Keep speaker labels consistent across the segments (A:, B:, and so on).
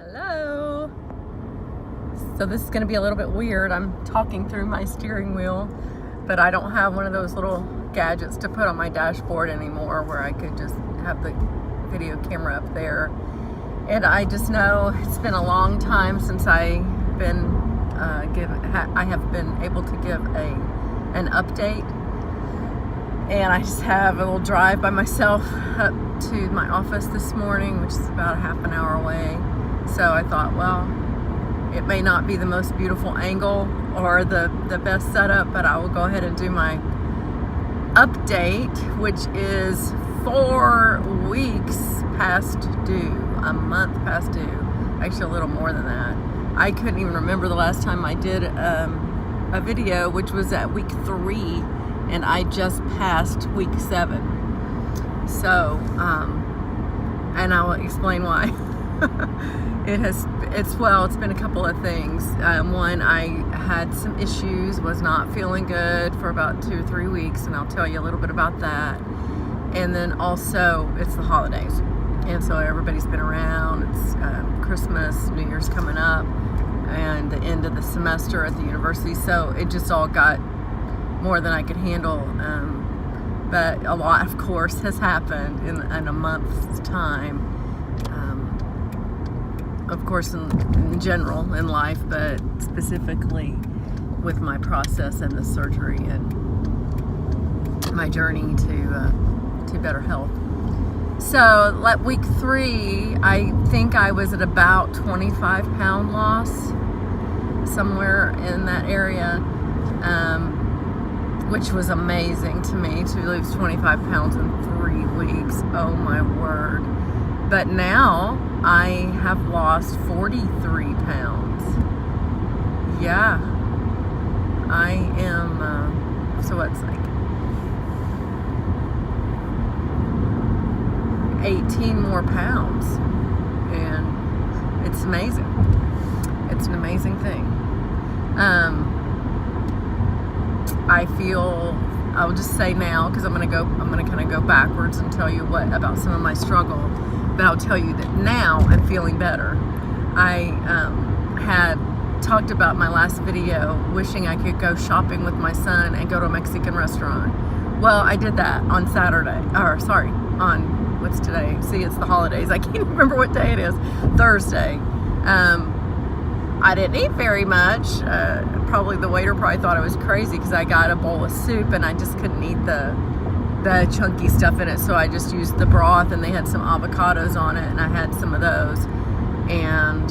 A: Hello. So this is going to be a little bit weird. I'm talking through my steering wheel, but I don't have one of those little gadgets to put on my dashboard anymore where I could just have the video camera up there. And I just know it's been a long time since I have been able to give an update. And I just have a little drive by myself up to my office this morning, which is about a half an hour away. So I thought, well, it may not be the most beautiful angle or the best setup, but I will go ahead and do my update, which is 4 weeks past due, a month past due, actually a little more than that. I couldn't even remember the last time I did a video, which was at week 3, and I just passed week 7. So, and I will explain why. It's been a couple of things. One, I had some issues, was not feeling good for about 2 or 3 weeks, and I'll tell you a little bit about that. And then also, it's the holidays, and so everybody's been around. It's Christmas, New Year's coming up, and the end of the semester at the university, so it just all got more than I could handle. But a lot, of course, has happened in a month's time. Of course, in general in life, but specifically with my process and the surgery and my journey to better health. So, like week 3, I think I was at about 25-pound loss, somewhere in that area, which was amazing to me to lose 25 pounds in 3 weeks. Oh my word. But now I have lost 43 pounds. Yeah. I am, so what's like 18 more pounds. And it's amazing. It's an amazing thing. I feel, I'll just say now, because I'm gonna kind of go backwards and tell you what about some of my struggle. But I'll tell you that now I'm feeling better. I had talked about my last video wishing I could go shopping with my son and go to a Mexican restaurant. Well, I did that on Saturday, on, what's today? See, it's the holidays. I can't remember what day it is. Thursday. I didn't eat very much. Probably the waiter thought I was crazy because I got a bowl of soup and I just couldn't eat the chunky stuff in it, so I just used the broth, and they had some avocados on it, and I had some of those, and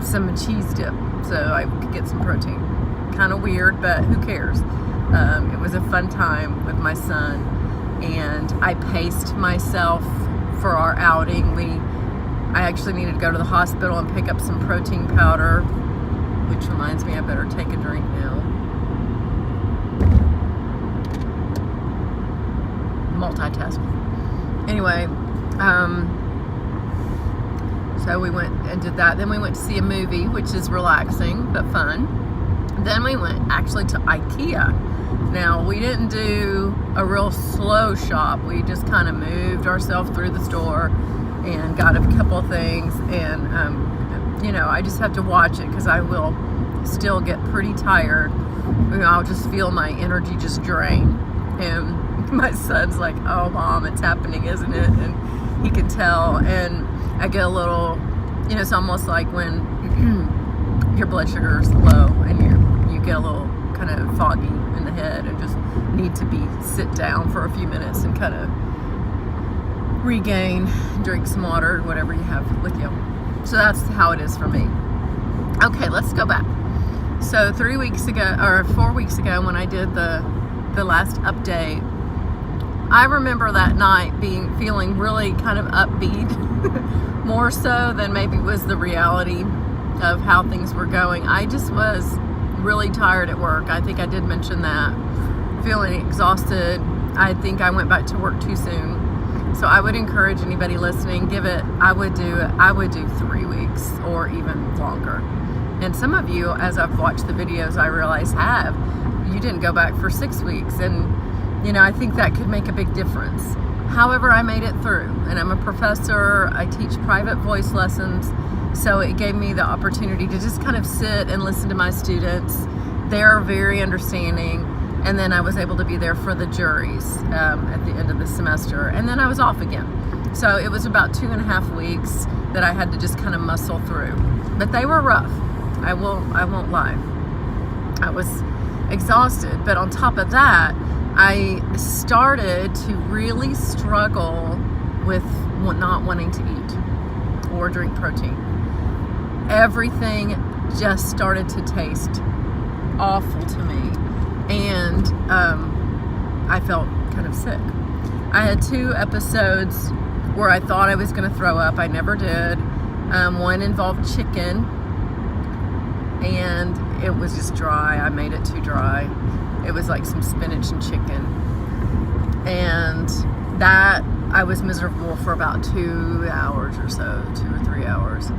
A: some cheese dip, so I could get some protein. Kind of weird, but who cares? It was a fun time with my son, and I paced myself for our outing. I actually needed to go to the hospital and pick up some protein powder, which reminds me I better take a drink now. Multitasking. Anyway, so we went and did that. Then we went to see a movie, which is relaxing but fun. Then we went actually to IKEA. Now, we didn't do a real slow shop. We just kind of moved ourselves through the store and got a couple of things. And, I just have to watch it because I will still get pretty tired. I'll just feel my energy just drain. And my son's like, "Oh, Mom, it's happening, isn't it?" And he can tell. And I get a little, it's almost like when your blood sugar is low and you get a little kind of foggy in the head and just need to sit down for a few minutes and kind of regain, drink some water, whatever you have with you. So that's how it is for me. Okay, let's go back. So 4 weeks ago when I did the last update, I remember that night feeling really kind of upbeat, more so than maybe was the reality of how things were going. I just was really tired at work. I think I did mention that. Feeling exhausted. I think I went back to work too soon. So I would encourage anybody listening, I would do 3 weeks or even longer. And some of you, as I've watched the videos, I realize you didn't go back for 6 weeks. And I think that could make a big difference. However, I made it through, and I'm a professor. I teach private voice lessons, So it gave me the opportunity to just kind of sit and listen to my students. They're very understanding. And then I was able to be there for the juries at the end of the semester. And then I was off again. So it was about 2.5 weeks that I had to just kind of muscle through. But they were rough. I won't lie. I was exhausted. But on top of that, I started to really struggle with not wanting to eat or drink protein. Everything just started to taste awful to me. And I felt kind of sick. I had 2 episodes where I thought I was going to throw up. I never did. One involved chicken, and it was just dry. I made it too dry. It was like some spinach and chicken. And that, I was miserable for about 2 hours or so, 2 or 3 hours.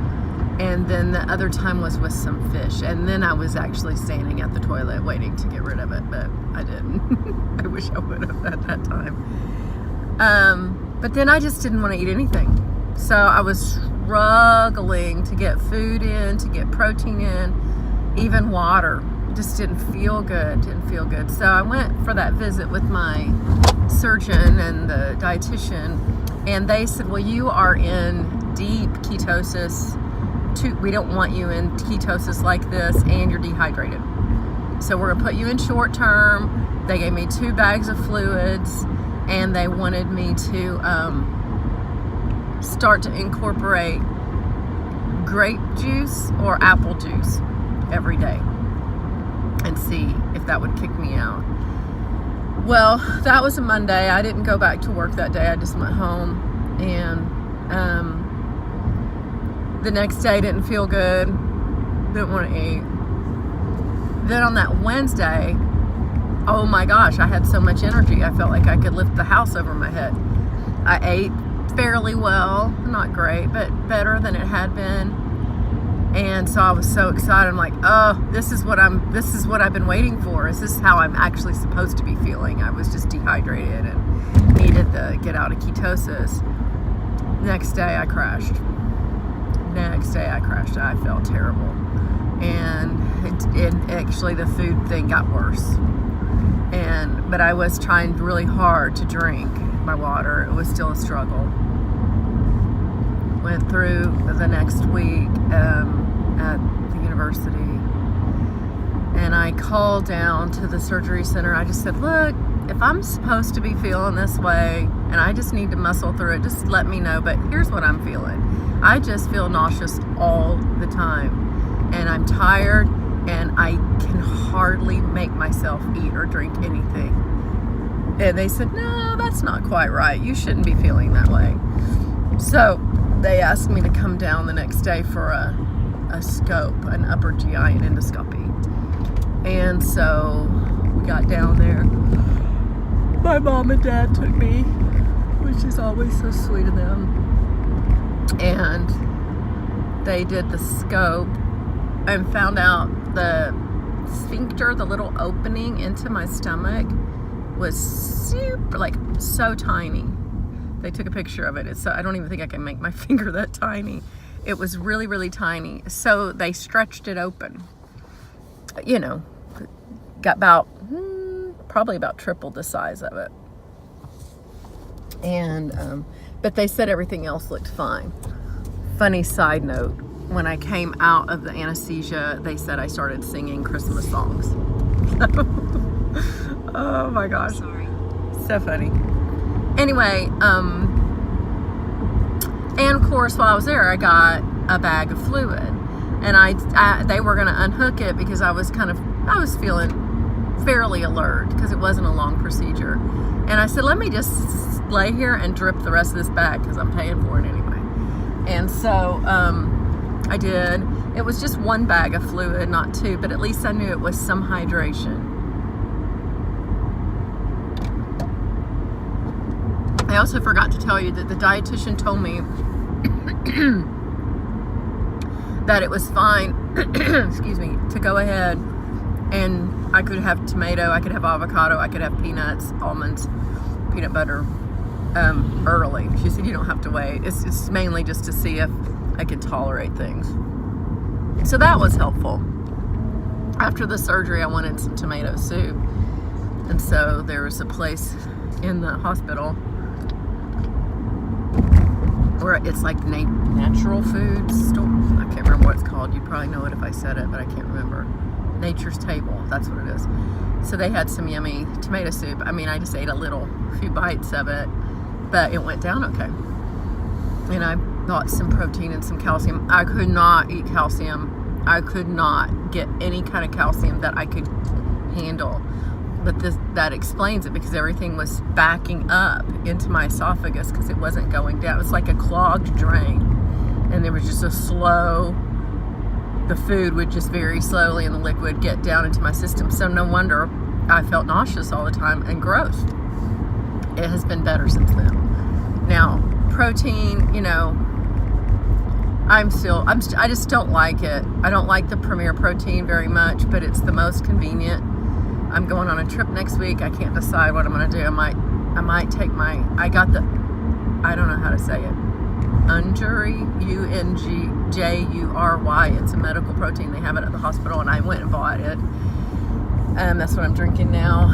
A: And then the other time was with some fish. And then I was actually standing at the toilet waiting to get rid of it, but I didn't. I wish I would have at that time. But then I just didn't want to eat anything. So I was struggling to get food in, to get protein in, even water. Just didn't feel good, So I went for that visit with my surgeon and the dietitian, and they said, well, you are in deep ketosis. We don't want you in ketosis like this, and you're dehydrated. So we're gonna put you in short term. They gave me 2 bags of fluids, and they wanted me to start to incorporate grape juice or apple juice every day and see if that would kick me out. Well, that was a Monday. I didn't go back to work that day. I just went home, and the next day didn't feel good, didn't want to eat. Then on that Wednesday, oh my gosh, I had so much energy. I felt like I could lift the house over my head. I ate fairly well, not great, but better than it had been. And so I was so excited. I'm like, oh, this is what I've been waiting for. Is this how I'm actually supposed to be feeling? I was just dehydrated and needed to get out of ketosis. Next day I crashed. I felt terrible. And it actually, the food thing got worse. But I was trying really hard to drink my water. It was still a struggle. Went through the next week at the university, and I called down to the surgery center. I just said, look, if I'm supposed to be feeling this way and I just need to muscle through it, just let me know. But here's what I'm feeling. I just feel nauseous all the time, and I'm tired, and I can hardly make myself eat or drink anything. And they said, no, that's not quite right. You shouldn't be feeling that way. So they asked me to come down the next day for a scope, an upper GI endoscopy. And so we got down there. My mom and dad took me, which is always so sweet of them. And they did the scope and found out the sphincter, the little opening into my stomach, was so tiny. They took a picture of it. I don't even think I can make my finger that tiny. It was really, really tiny. So they stretched it open. Got probably about triple the size of it. And but they said everything else looked fine. Funny side note, when I came out of the anesthesia, they said I started singing Christmas songs. Oh my gosh. Sorry. So funny. Anyway, and of course, while I was there, I got a bag of fluid, and they were going to unhook it because I was feeling fairly alert because it wasn't a long procedure. And I said, let me just lay here and drip the rest of this bag because I'm paying for it anyway. And so I did. It was just 1 bag of fluid, not 2, but at least I knew it was some hydration. I also forgot to tell you that the dietitian told me that it was fine, excuse me, to go ahead and I could have tomato, I could have avocado, I could have peanuts, almonds, peanut butter early. She said, you don't have to wait. It's mainly just to see if I could tolerate things. So that was helpful. After the surgery, I wanted some tomato soup. And so there was a place in the hospital where it's like natural food store. I can't remember what it's called. You'd probably know it if I said it, but I can't remember. Nature's Table, that's what it is. So they had some yummy tomato soup. I mean, I just ate a few bites of it, but it went down okay. And I bought some protein and some calcium. I could not eat calcium. I could not get any kind of calcium that I could handle. But that explains it, because everything was backing up into my esophagus because it wasn't going down. It was like a clogged drain. And there was just the food would just very slowly, and the liquid get down into my system. So no wonder I felt nauseous all the time and gross. It has been better since then. Now, protein, I just don't like it. I don't like the Premier Protein very much, but it's the most convenient. I'm going on a trip next week. I can't decide what I'm going to do. I might take I don't know how to say it. Unjury, UNGJURY. It's a medical protein. They have it at the hospital, and I went and bought it. That's what I'm drinking now.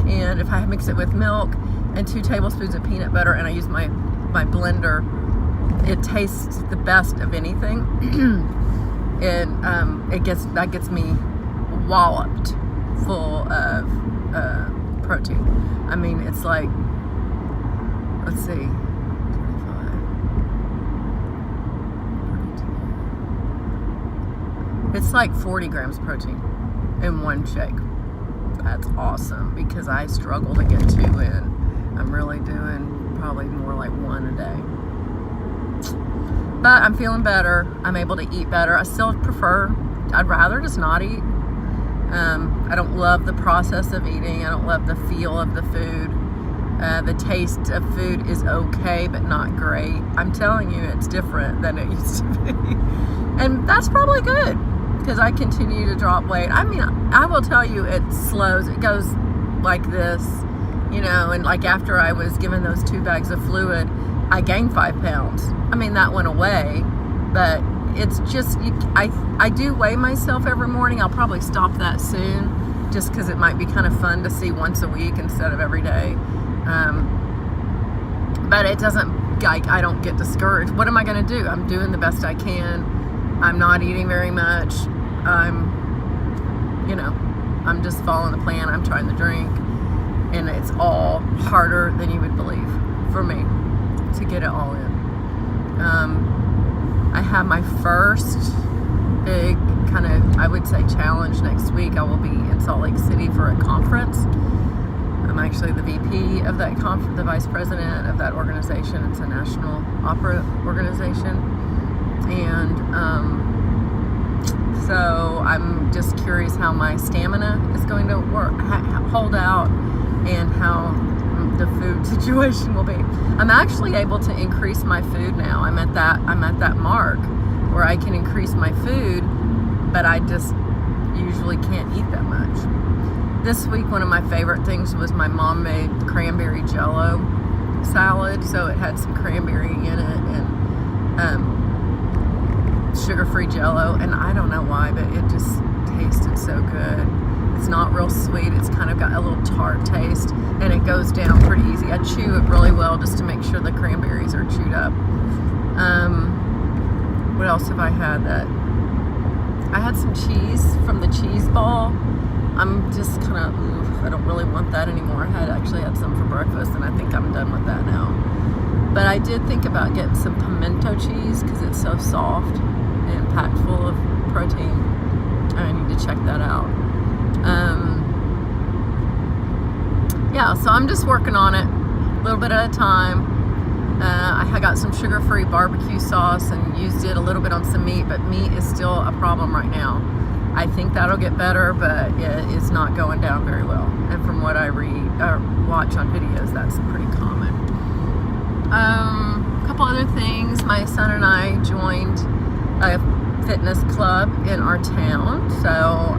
A: And if I mix it with milk and 2 tablespoons of peanut butter, and I use my blender, it tastes the best of anything. And that gets me walloped full of protein. I mean, it's like, let's see, 25, 42. It's like 40 grams of protein in one shake. That's awesome, because I struggle to get 2 in. I'm really doing probably more like 1 a day. But I'm feeling better. I'm able to eat better. I'd rather just not eat. I don't love the process of eating. I don't love the feel of the food. The taste of food is okay, but not great. I'm telling you, it's different than it used to be. And that's probably good, because I continue to drop weight. I mean, I will tell you, it slows. It goes like this, and like after I was given those 2 bags of fluid, I gained 5 pounds. I mean, that went away, but it's just, I do weigh myself every morning. I'll probably stop that soon, just because it might be kind of fun to see once a week instead of every day. But it doesn't, I don't get discouraged. What am I going to do? I'm doing the best I can. I'm not eating very much. I'm just following the plan. I'm trying to drink, and it's all harder than you would believe for me to get it all in. I have my first big kind of, I would say, challenge next week. I will be in Salt Lake City for a conference. I'm actually the VP of that conference, the vice president of that organization. It's a national opera organization. And so I'm just curious how my stamina is going to hold out, and how the food situation will be. I'm actually able to increase my food now. I'm at that mark where I can increase my food, but I just usually can't eat that much. This week, one of my favorite things was my mom made cranberry jello salad. So it had some cranberry in it and sugar-free jello, and I don't know why, but it just tasted so good. It's not real sweet. It's kind of got a little tart taste, and it goes down pretty easy. I chew it really well just to make sure the cranberries are chewed up. What else have I had? I had some cheese from the cheese ball. I'm just kind of, I don't really want that anymore. I actually had some for breakfast, and I think I'm done with that now. But I did think about getting some pimento cheese, because it's so soft and packed full of protein. I need to check that out. Yeah, so I'm just working on it a little bit at a time. I got some sugar-free barbecue sauce and used it a little bit on some meat, but meat is still a problem right now. I think that'll get better, but it is not going down very well. And from what I read or watch on videos, that's pretty common. A couple other things. My son and I joined a fitness club in our town, so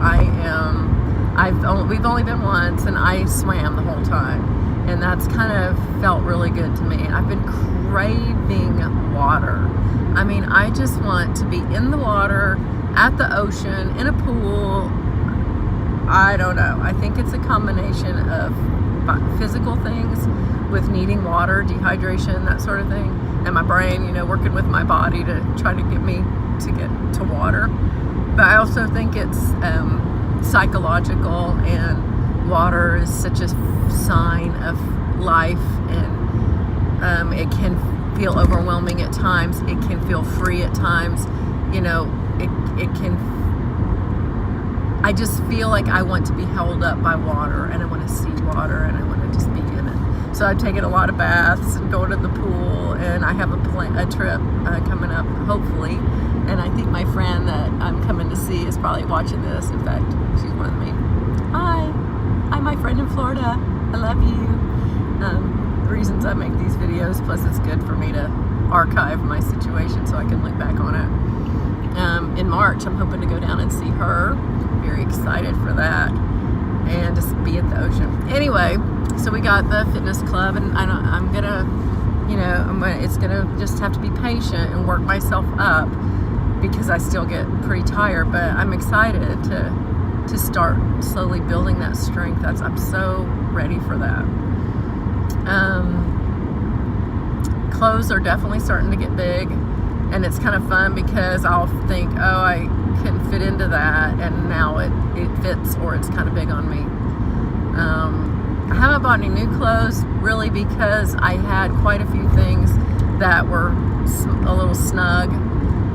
A: we've only been once, and I swam the whole time, and that's kind of felt really good to me. I've been craving water. I mean, I just want to be in the water, at the ocean, in a pool. I don't know. I think it's a combination of physical things with needing water, dehydration, that sort of thing, and my brain, working with my body to try to get me to get to water. But I also think it's psychological, and water is such a sign of life, and it can feel overwhelming at times. It can feel free at times. It can. I just feel like I want to be held up by water, and I want to see water, and I want to just be in it. So I've taken a lot of baths and going to the pool, and I have a trip coming up, hopefully. And I think my friend that I'm coming to see is probably watching this. In fact, she's one of me. Hi, my friend in Florida. I love you. The reasons I make these videos, plus it's good for me to archive my situation so I can look back on it. In March, I'm hoping to go down and see her. Very excited for that, and just be at the ocean. Anyway, so we got the fitness club, and I'm gonna it's gonna just have to be patient and work myself up, because I still get pretty tired. But I'm excited to start slowly building that strength. I'm so ready for that. Clothes are definitely starting to get big, and it's kind of fun because I'll think, oh, I couldn't fit into that, and now it fits, or it's kind of big on me. I haven't bought any new clothes, really, because I had quite a few things that were a little snug,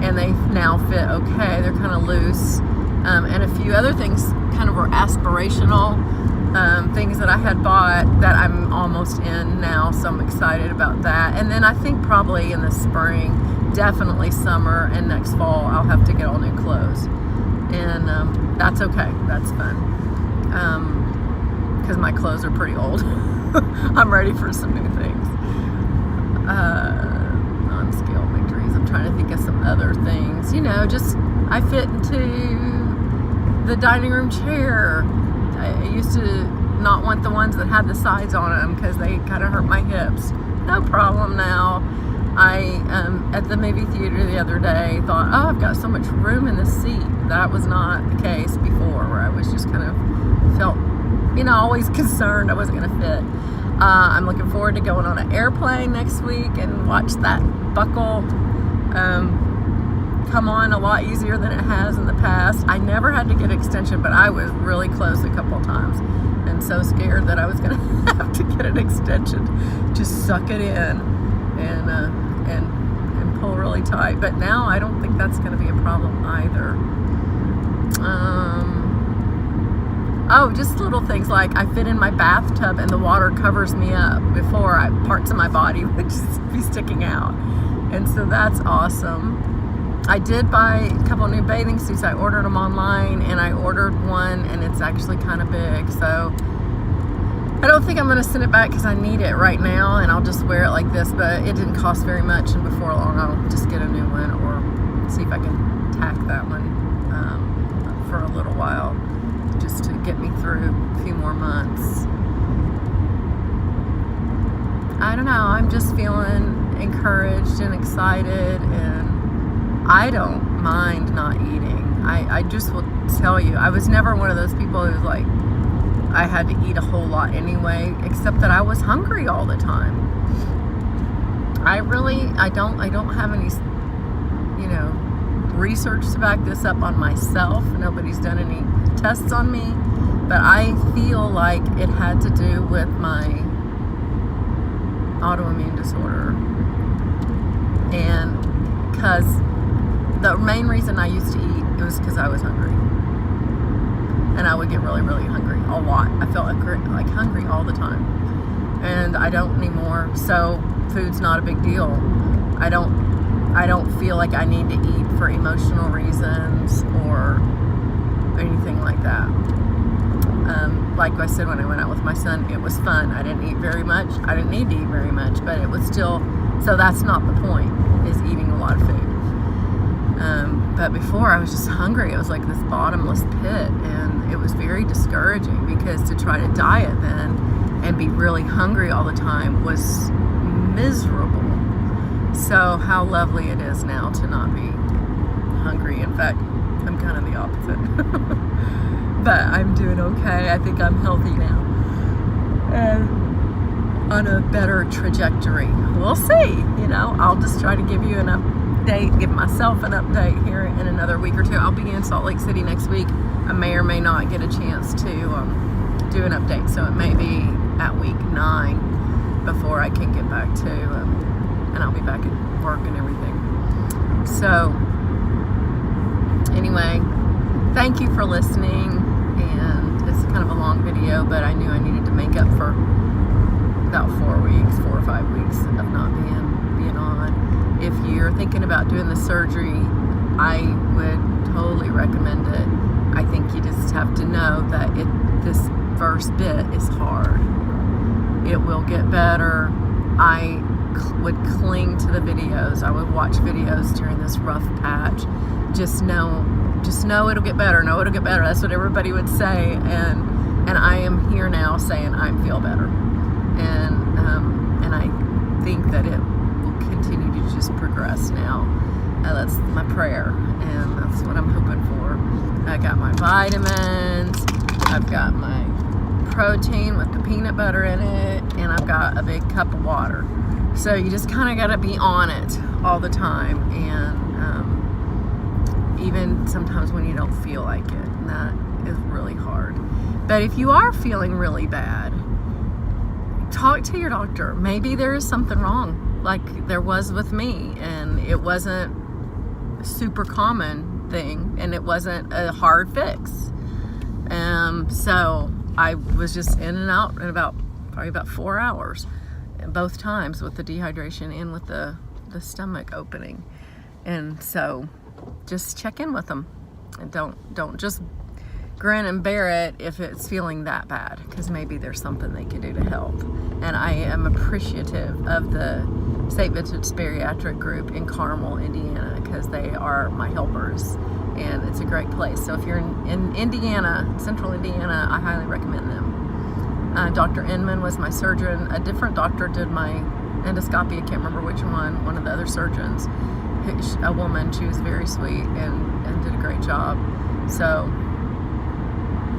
A: and they now fit okay. They're kind of loose, and a few other things kind of were aspirational, things that I had bought that I'm almost in now, so I'm excited about that. And then I think probably in the spring, definitely summer, and next fall, I'll have to get all new clothes, and that's okay. That's fun, because my clothes are pretty old. I'm ready for some new things. Non-scale victories. I'm trying to think of some other things. Just I fit into the dining room chair. I used to not want the ones that had the sides on them because they kind of hurt my hips. No problem now. I, at the movie theater the other day, thought, oh, I've got so much room in the seat. That was not the case before, where I was just kind of felt, always concerned I wasn't going to fit. I'm looking forward to going on an airplane next week and watch that buckle come on a lot easier than it has in the past. I never had to get extension, but I was really close a couple of times, and so scared that I was going to have to get an extension. Just suck it in and pull really tight. But now I don't think that's going to be a problem either. Just little things like I fit in my bathtub and the water covers me up before parts of my body would just be sticking out, and so that's awesome. I did buy a couple new bathing suits. I ordered them online, and I ordered one, and it's actually kind of big, so I don't think I'm going to send it back because I need it right now, and I'll just wear it like this. But it didn't cost very much, and before long I'll just get a new one, or see if I can tack that one for a little while, just to get me through a few more months. I don't know, I'm just feeling encouraged and excited, and I don't mind not eating. I just will tell you, I was never one of those people who's like, I had to eat a whole lot anyway, except that I was hungry all the time. I don't have any, research to back this up on myself. Nobody's done any tests on me, but I feel like it had to do with my autoimmune disorder. And because the main reason I used to eat, it was because I was hungry. And I would get really, really hungry a lot. I felt like hungry all the time. And I don't anymore. So food's not a big deal. I don't feel like I need to eat for emotional reasons or anything like that. Like I said, when I went out with my son, it was fun. I didn't eat very much. I didn't need to eat very much, but it was still, so that's not the point, is eating a lot of food. But before, I was just hungry. It was like this bottomless pit, and it was very discouraging, because to try to diet then and be really hungry all the time was miserable. So how lovely it is now to not be hungry. In fact, I'm kind of the opposite. But I'm doing okay. I think I'm healthy now. And on a better trajectory. We'll see. You know, I'll just try to give you an update, give myself an update here in another week or two. I'll be in Salt Lake City next week. I may or may not get a chance to do an update. So it may be at week 9 before I can get back to, and I'll be back at work and everything. So anyway, thank you for listening. And it's kind of a long video, but I knew I needed to make up for about 4 or 5 weeks of not being on. If you're thinking about doing the surgery, I would totally recommend it. I think you just have to know that this first bit is hard. It will get better. I would cling to the videos. I would watch videos during this rough patch. Just know it'll get better. No, it'll get better. That's what everybody would say. And I am here now saying I feel better. And I think that it will continue to just progress now. That's my prayer, and that's what I'm hoping for. I got my vitamins. I've got my protein with the peanut butter in it, and I've got a big cup of water. So you just kind of got to be on it all the time, and even sometimes when you don't feel like it, and that is really hard. But if you are feeling really bad, talk to your doctor. Maybe there is something wrong, like there was with me, and it wasn't a super common thing, and it wasn't a hard fix. So I was just in and out in probably about 4 hours, both times, with the dehydration and with the stomach opening. And so just check in with them, and don't just grin and bear it if it's feeling that bad, because maybe there's something they can do to help. And I am appreciative of the St. Vincent's Bariatric Group in Carmel, Indiana, because they are my helpers, and it's a great place. So if you're in Indiana, central Indiana, I highly recommend them. Dr. Inman was my surgeon. A different doctor did my endoscopy. I can't remember which one of the other surgeons. A woman, she was very sweet and did a great job. So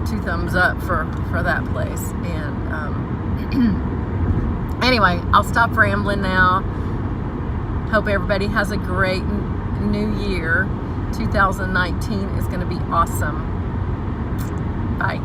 A: 2 thumbs up for that place. And anyway, I'll stop rambling now. Hope everybody has a great new year. 2019 is going to be awesome. Bye.